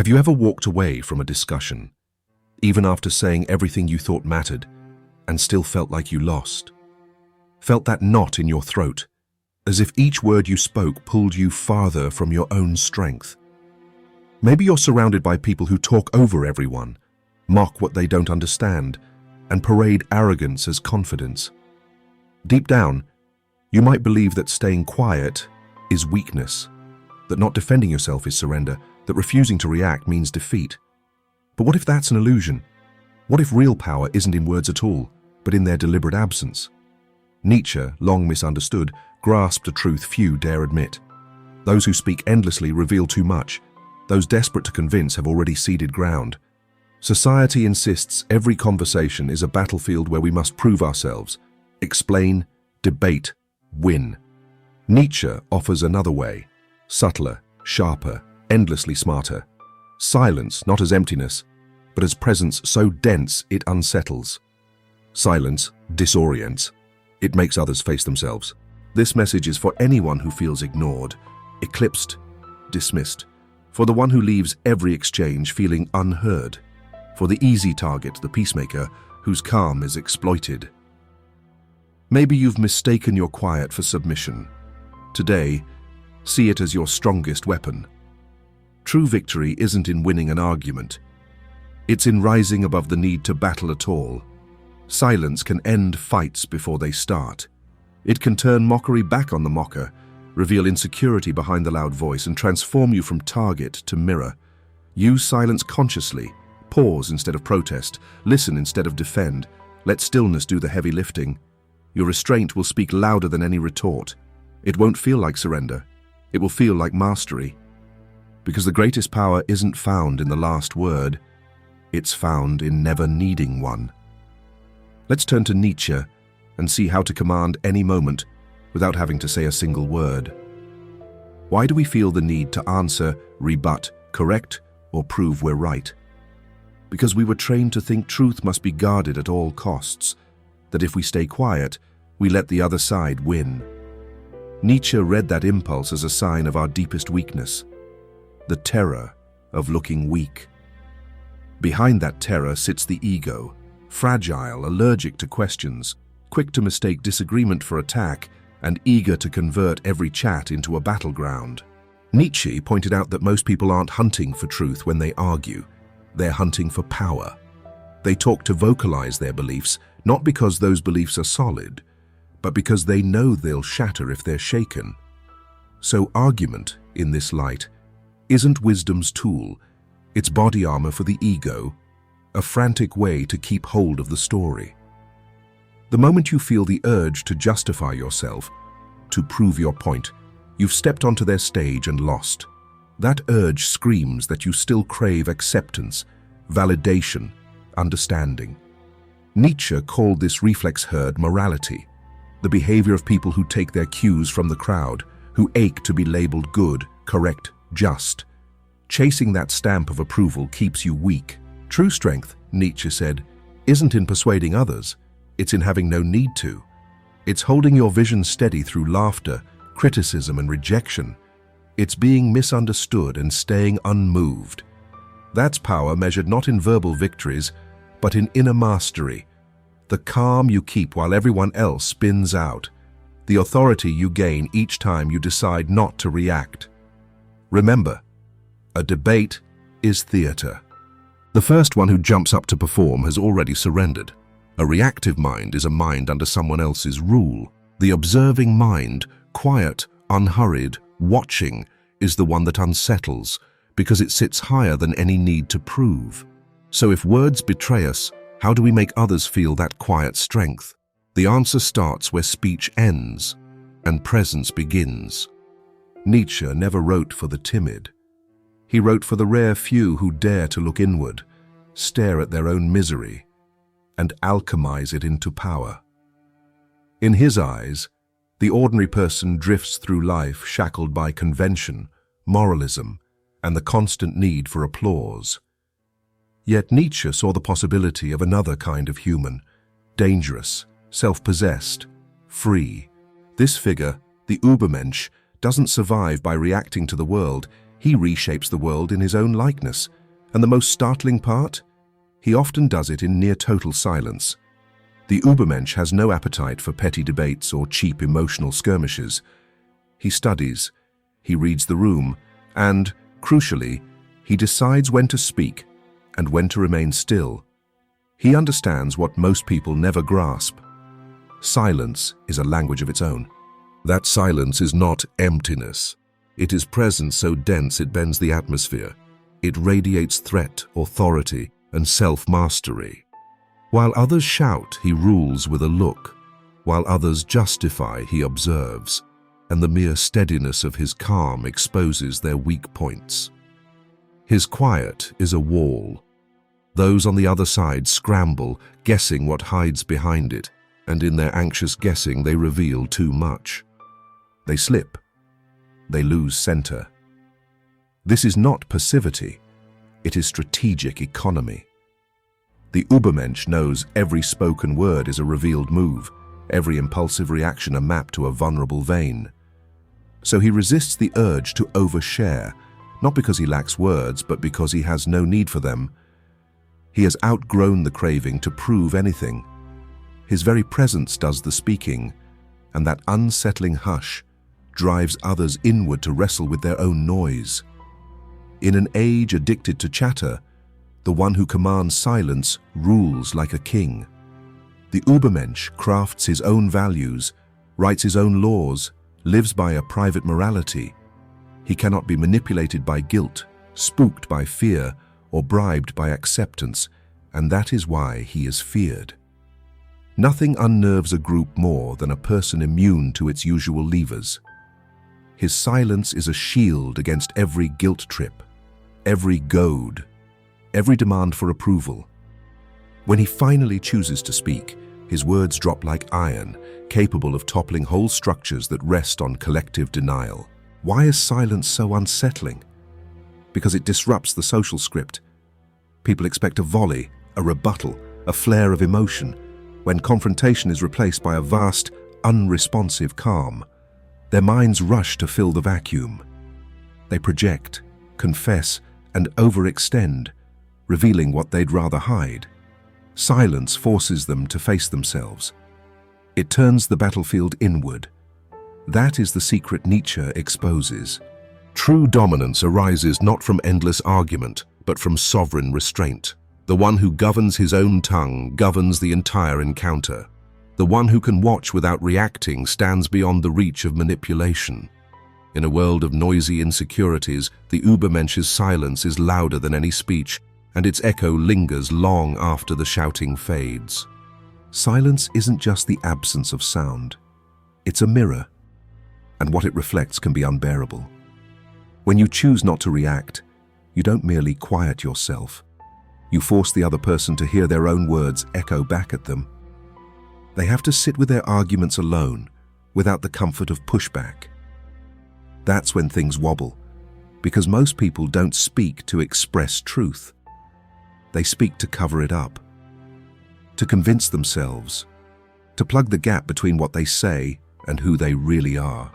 Have you ever walked away from a discussion, even after saying everything you thought mattered, and still felt like you lost? Felt that knot in your throat, as if each word you spoke pulled you farther from your own strength? Maybe you're surrounded by people who talk over everyone, mock what they don't understand, and parade arrogance as confidence. Deep down, you might believe that staying quiet is weakness, that not defending yourself is surrender, that refusing to react means defeat. But what if that's an illusion? What if real power isn't in words at all, but in their deliberate absence? Nietzsche, long misunderstood, grasped a truth few dare admit. Those who speak endlessly reveal too much. Those desperate to convince have already ceded ground. Society insists every conversation is a battlefield where we must prove ourselves, explain, debate, win. Nietzsche offers another way, subtler, sharper, endlessly smarter. Silence not as emptiness, but as presence so dense it unsettles. Silence disorients. It makes others face themselves. This message is for anyone who feels ignored, eclipsed, dismissed. For the one who leaves every exchange feeling unheard. For the easy target, the peacemaker, whose calm is exploited. Maybe you've mistaken your quiet for submission. Today, see it as your strongest weapon. True victory isn't in winning an argument. It's in rising above the need to battle at all. Silence can end fights before they start. It can turn mockery back on the mocker, reveal insecurity behind the loud voice, and transform you from target to mirror. Use silence consciously. Pause instead of protest. Listen instead of defend. Let stillness do the heavy lifting. Your restraint will speak louder than any retort. It won't feel like surrender. It will feel like mastery. Because the greatest power isn't found in the last word. It's found in never needing one. Let's turn to Nietzsche and see how to command any moment without having to say a single word. Why do we feel the need to answer, rebut, correct, or prove we're right? Because we were trained to think truth must be guarded at all costs, that if we stay quiet, we let the other side win. Nietzsche read that impulse as a sign of our deepest weakness, the terror of looking weak. Behind that terror sits the ego, fragile, allergic to questions, quick to mistake disagreement for attack, and eager to convert every chat into a battleground. Nietzsche pointed out that most people aren't hunting for truth when they argue. They're hunting for power. They talk to vocalize their beliefs, not because those beliefs are solid, but because they know they'll shatter if they're shaken. So argument, in this light, isn't wisdom's tool. It's body armor for the ego, a frantic way to keep hold of the story. The moment you feel the urge to justify yourself, to prove your point, you've stepped onto their stage and lost. That urge screams that you still crave acceptance, validation, understanding. Nietzsche called this reflex herd morality, the behavior of people who take their cues from the crowd, who ache to be labeled good, correct, just. Chasing that stamp of approval keeps you weak. True strength, Nietzsche said, isn't in persuading others. It's in having no need to. It's holding your vision steady through laughter, criticism, and rejection. It's being misunderstood and staying unmoved. That's power measured not in verbal victories, but in inner mastery. The calm you keep while everyone else spins out. The authority you gain each time you decide not to react. Remember, a debate is theater. The first one who jumps up to perform has already surrendered. A reactive mind is a mind under someone else's rule. The observing mind, quiet, unhurried, watching, is the one that unsettles because it sits higher than any need to prove. So if words betray us, how do we make others feel that quiet strength? The answer starts where speech ends and presence begins. Nietzsche never wrote for the timid. He wrote for the rare few who dare to look inward, stare at their own misery, and alchemize it into power. In his eyes, the ordinary person drifts through life shackled by convention, moralism, and the constant need for applause. Yet Nietzsche saw the possibility of another kind of human, dangerous, self-possessed, free. This figure, the Übermensch, doesn't survive by reacting to the world. He reshapes the world in his own likeness, and the most startling part? He often does it in near-total silence. The Übermensch has no appetite for petty debates or cheap emotional skirmishes. He studies, he reads the room, and, crucially, he decides when to speak and when to remain still. He understands what most people never grasp. Silence is a language of its own. That silence is not emptiness. It is presence so dense it bends the atmosphere. It radiates threat, authority, and self-mastery. While others shout, he rules with a look. While others justify, he observes. And the mere steadiness of his calm exposes their weak points. His quiet is a wall. Those on the other side scramble, guessing what hides behind it, and in their anxious guessing they reveal too much. They slip. They lose center. This is not passivity. It is strategic economy. The Übermensch knows every spoken word is a revealed move, every impulsive reaction a map to a vulnerable vein. So he resists the urge to overshare, not because he lacks words, but because he has no need for them. He has outgrown the craving to prove anything. His very presence does the speaking, and that unsettling hush drives others inward to wrestle with their own noise. In an age addicted to chatter, the one who commands silence rules like a king. The Übermensch crafts his own values, writes his own laws, lives by a private morality. He cannot be manipulated by guilt, spooked by fear, or bribed by acceptance, and that is why he is feared. Nothing unnerves a group more than a person immune to its usual levers. His silence is a shield against every guilt trip, every goad, every demand for approval. When he finally chooses to speak, his words drop like iron, capable of toppling whole structures that rest on collective denial. Why is silence so unsettling? Because it disrupts the social script. People expect a volley, a rebuttal, a flare of emotion, when confrontation is replaced by a vast, unresponsive calm. Their minds rush to fill the vacuum. They project, confess, and overextend, revealing what they'd rather hide. Silence forces them to face themselves. It turns the battlefield inward. That is the secret Nietzsche exposes. True dominance arises not from endless argument, but from sovereign restraint. The one who governs his own tongue governs the entire encounter. The one who can watch without reacting stands beyond the reach of manipulation. In a world of noisy insecurities, the Übermensch's silence is louder than any speech, and its echo lingers long after the shouting fades. Silence isn't just the absence of sound. It's a mirror, and what it reflects can be unbearable. When you choose not to react, you don't merely quiet yourself. You force the other person to hear their own words echo back at them. They have to sit with their arguments alone, without the comfort of pushback. That's when things wobble, because most people don't speak to express truth. They speak to cover it up, to convince themselves, to plug the gap between what they say and who they really are.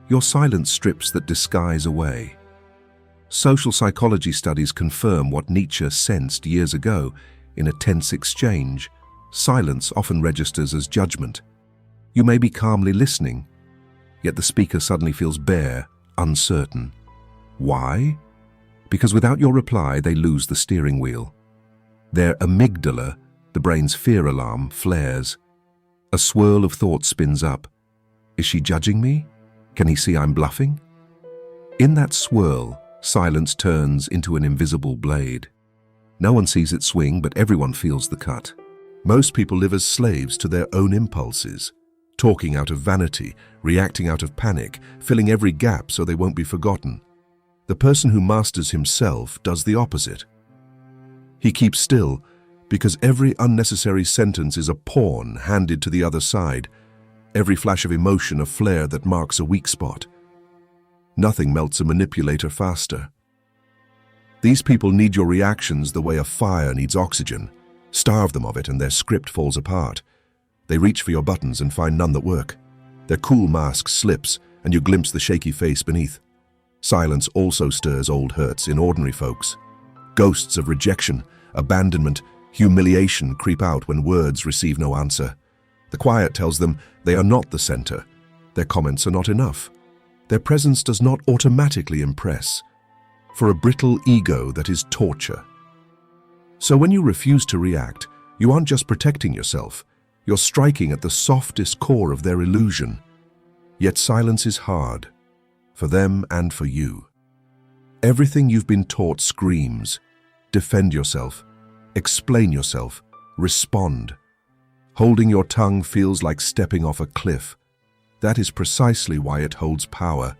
Your silence strips that disguise away. Social psychology studies confirm what Nietzsche sensed years ago. In a tense exchange, silence often registers as judgment. You may be calmly listening, yet the speaker suddenly feels bare, uncertain. Why? Because without your reply, they lose the steering wheel. Their amygdala, the brain's fear alarm, flares. A swirl of thought spins up. Is she judging me? Can he see I'm bluffing? In that swirl, silence turns into an invisible blade. No one sees it swing, but everyone feels the cut. Most people live as slaves to their own impulses, talking out of vanity, reacting out of panic, filling every gap so they won't be forgotten. The person who masters himself does the opposite. He keeps still because every unnecessary sentence is a pawn handed to the other side, every flash of emotion a flare that marks a weak spot. Nothing melts a manipulator faster. These people need your reactions the way a fire needs oxygen. Starve them of it and their script falls apart. They reach for your buttons and find none that work. Their cool mask slips and you glimpse the shaky face beneath. Silence also stirs old hurts in ordinary folks. Ghosts of rejection, abandonment, humiliation creep out when words receive no answer. The quiet tells them they are not the center. Their comments are not enough. Their presence does not automatically impress. For a brittle ego, that is torture. So when you refuse to react, you aren't just protecting yourself. You're striking at the softest core of their illusion. Yet silence is hard, for them and for you. Everything you've been taught screams. Defend yourself, explain yourself, respond. Holding your tongue feels like stepping off a cliff. That is precisely why it holds power.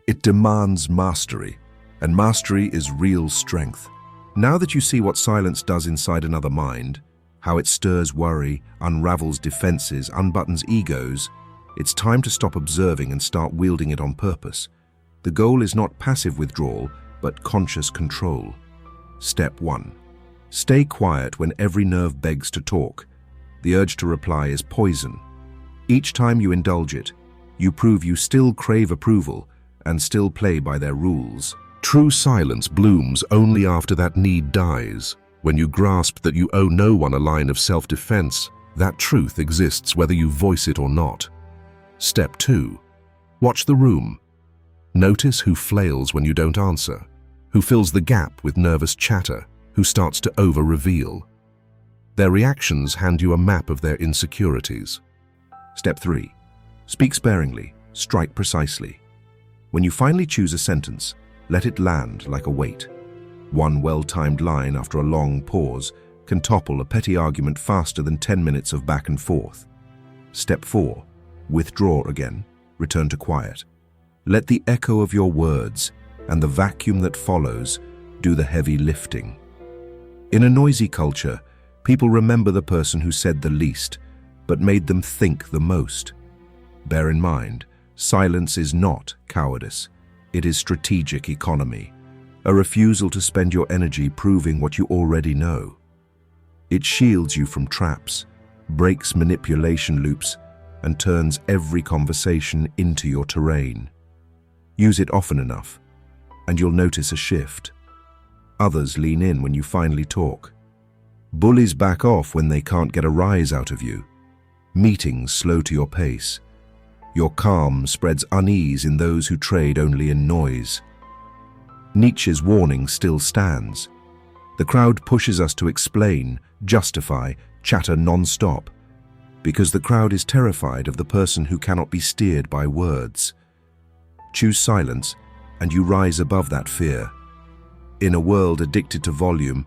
It demands mastery, and mastery is real strength. Now that you see what silence does inside another mind, how it stirs worry, unravels defenses, unbuttons egos, it's time to stop observing and start wielding it on purpose. The goal is not passive withdrawal, but conscious control. Step 1. Stay quiet when every nerve begs to talk. The urge to reply is poison. Each time you indulge it, you prove you still crave approval and still play by their rules. True silence blooms only after that need dies. When you grasp that you owe no one a line of self-defense, that truth exists whether you voice it or not. Step 2. Watch the room. Notice who flails when you don't answer, who fills the gap with nervous chatter, who starts to over-reveal. Their reactions hand you a map of their insecurities. Step 3. Speak sparingly, strike precisely. When you finally choose a sentence, let it land like a weight. One well-timed line after a long pause can topple a petty argument faster than 10 minutes of back and forth. Step 4. Withdraw again, return to quiet. Let the echo of your words and the vacuum that follows do the heavy lifting. In a noisy culture, people remember the person who said the least, but made them think the most. Bear in mind, silence is not cowardice. It is strategic economy, a refusal to spend your energy proving what you already know. It shields you from traps, breaks manipulation loops, and turns every conversation into your terrain. Use it often enough, and you'll notice a shift. Others lean in when you finally talk. Bullies back off when they can't get a rise out of you. Meetings slow to your pace. Your calm spreads unease in those who trade only in noise. Nietzsche's warning still stands. The crowd pushes us to explain, justify, chatter non-stop, because the crowd is terrified of the person who cannot be steered by words. Choose silence, and you rise above that fear. In a world addicted to volume,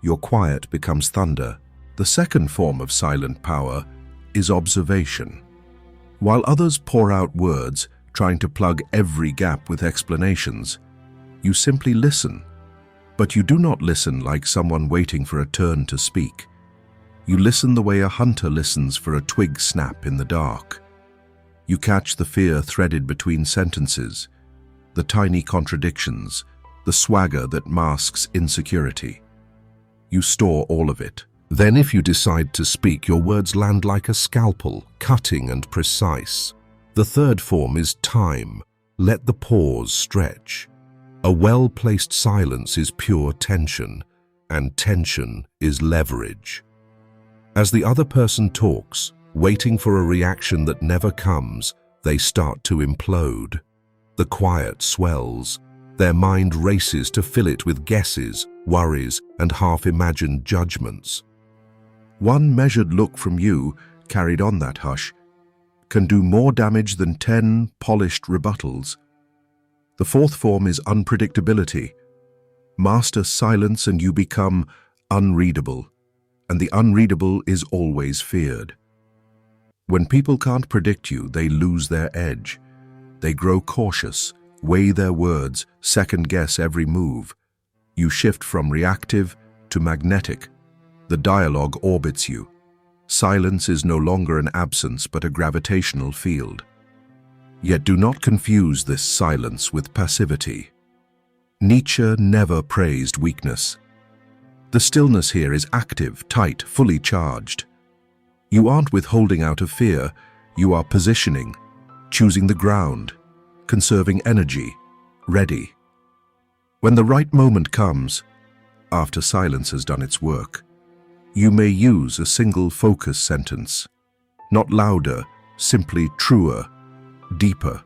your quiet becomes thunder. The second form of silent power is observation. While others pour out words, trying to plug every gap with explanations, you simply listen. But you do not listen like someone waiting for a turn to speak. You listen the way a hunter listens for a twig snap in the dark. You catch the fear threaded between sentences, the tiny contradictions, the swagger that masks insecurity. You store all of it. Then if you decide to speak, your words land like a scalpel, cutting and precise. The third form is time. Let the pause stretch. A well-placed silence is pure tension, and tension is leverage. As the other person talks, waiting for a reaction that never comes, they start to implode. The quiet swells. Their mind races to fill it with guesses, worries, and half-imagined judgments. One measured look from you, carried on that hush, can do more damage than 10 polished rebuttals. The fourth form is unpredictability. Master silence and you become unreadable, and the unreadable is always feared. When people can't predict you, they lose their edge. They grow cautious, weigh their words, second-guess every move. You shift from reactive to magnetic. The dialogue orbits you. Silence is no longer an absence but a gravitational field. Yet do not confuse this silence with passivity. Nietzsche never praised weakness. The stillness here is active, tight, fully charged. You aren't withholding out of fear, you are positioning, choosing the ground, conserving energy, ready. When the right moment comes, after silence has done its work, you may use a single focus sentence, not louder, simply truer, deeper,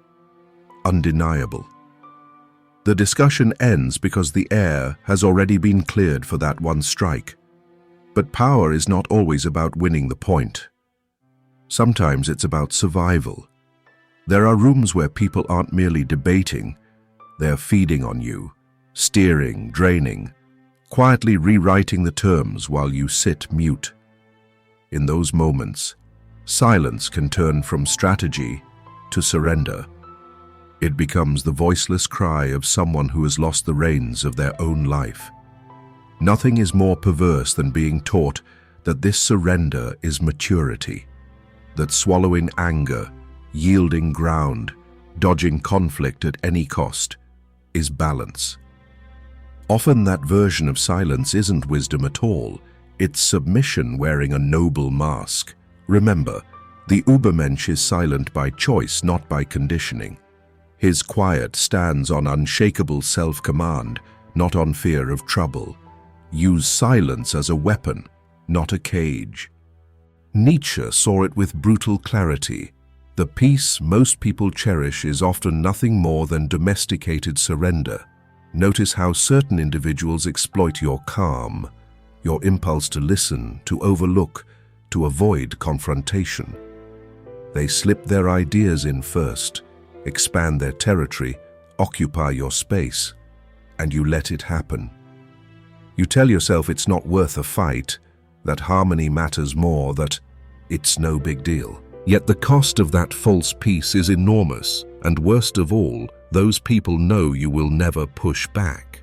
undeniable. The discussion ends because the air has already been cleared for that one strike. But power is not always about winning the point. Sometimes it's about survival. There are rooms where people aren't merely debating, they're feeding on you, steering, draining, quietly rewriting the terms while you sit mute. In those moments, silence can turn from strategy to surrender. It becomes the voiceless cry of someone who has lost the reins of their own life. Nothing is more perverse than being taught that this surrender is maturity, that swallowing anger, yielding ground, dodging conflict at any cost, is balance. Often that version of silence isn't wisdom at all, it's submission wearing a noble mask. Remember, the Übermensch is silent by choice, not by conditioning. His quiet stands on unshakable self-command, not on fear of trouble. Use silence as a weapon, not a cage. Nietzsche saw it with brutal clarity. The peace most people cherish is often nothing more than domesticated surrender. Notice how certain individuals exploit your calm, your impulse to listen, to overlook, to avoid confrontation. They slip their ideas in first, expand their territory, occupy your space, and you let it happen. You tell yourself it's not worth a fight, that harmony matters more, that it's no big deal. Yet the cost of that false peace is enormous, and worst of all, those people know you will never push back.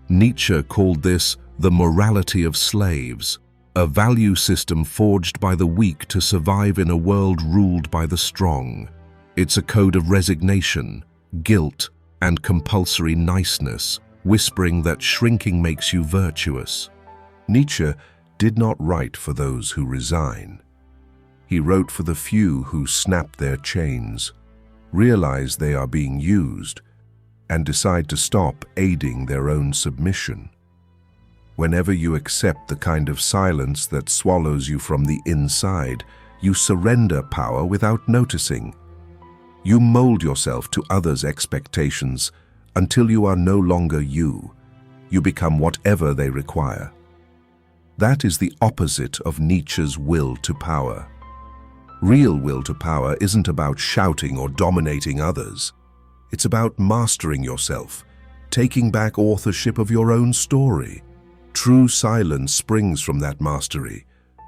Nietzsche called this the morality of slaves, a value system forged by the weak to survive in a world ruled by the strong. It's a code of resignation, guilt, and compulsory niceness, whispering that shrinking makes you virtuous. Nietzsche did not write for those who resign. He wrote for the few who snap their chains, realize they are being used, and decide to stop aiding their own submission. Whenever you accept the kind of silence that swallows you from the inside, you surrender power without noticing. You mold yourself to others' expectations until you are no longer you. You become whatever they require. That is the opposite of Nietzsche's will to power. Real will to power isn't about shouting or dominating others. It's about mastering yourself, taking back authorship of your own story. True silence springs from that mastery.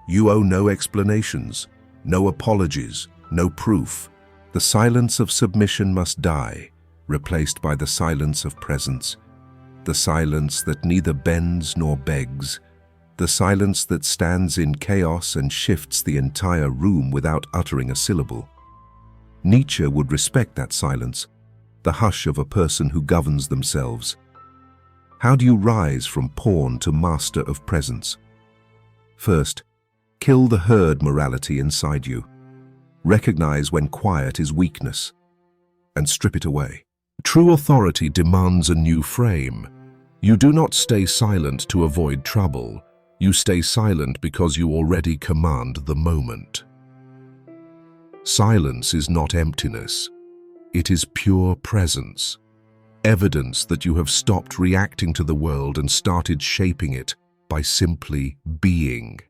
You owe no explanations, no apologies, no proof. The silence of submission must die, replaced by the silence of presence, the silence that neither bends nor begs, the silence that stands in chaos and shifts the entire room without uttering a syllable. Nietzsche would respect that silence, the hush of a person who governs themselves. How do you rise from pawn to master of presence? First, kill the herd morality inside you. Recognize when quiet is weakness, and strip it away. True authority demands a new frame. You do not stay silent to avoid trouble. You stay silent because you already command the moment. Silence is not emptiness. It is pure presence. Evidence that you have stopped reacting to the world and started shaping it by simply being.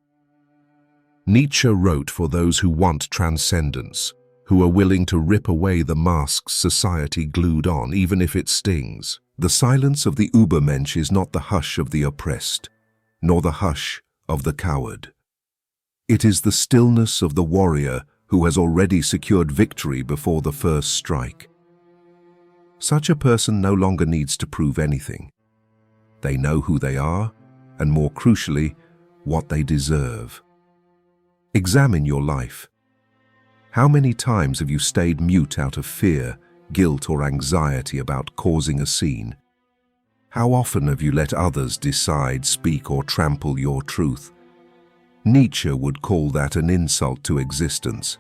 Nietzsche wrote for those who want transcendence, who are willing to rip away the masks society glued on, even if it stings. The silence of the Übermensch is not the hush of the oppressed, nor the hush of the coward. It is the stillness of the warrior who has already secured victory before the first strike. Such a person no longer needs to prove anything. They know who they are, and more crucially, what they deserve. Examine your life. How many times have you stayed mute out of fear, guilt, or anxiety about causing a scene? How often have you let others decide, speak, or trample your truth? Nietzsche would call that an insult to existence.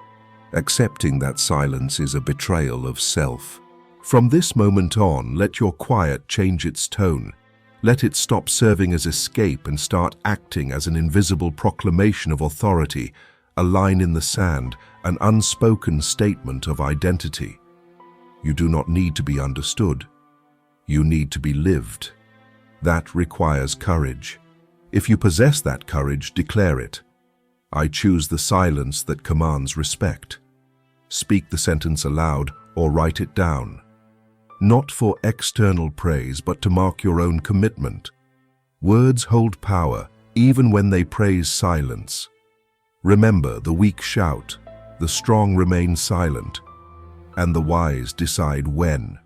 Accepting that silence is a betrayal of self. From this moment on, let your quiet change its tone. Let it stop serving as escape and start acting as an invisible proclamation of authority, a line in the sand, an unspoken statement of identity. You do not need to be understood. You need to be lived. That requires courage. If you possess that courage, declare it. I choose the silence that commands respect. Speak the sentence aloud or write it down. Not for external praise, but to mark your own commitment. Words hold power, even when they praise silence. Remember, the weak shout, the strong remain silent, and the wise decide when.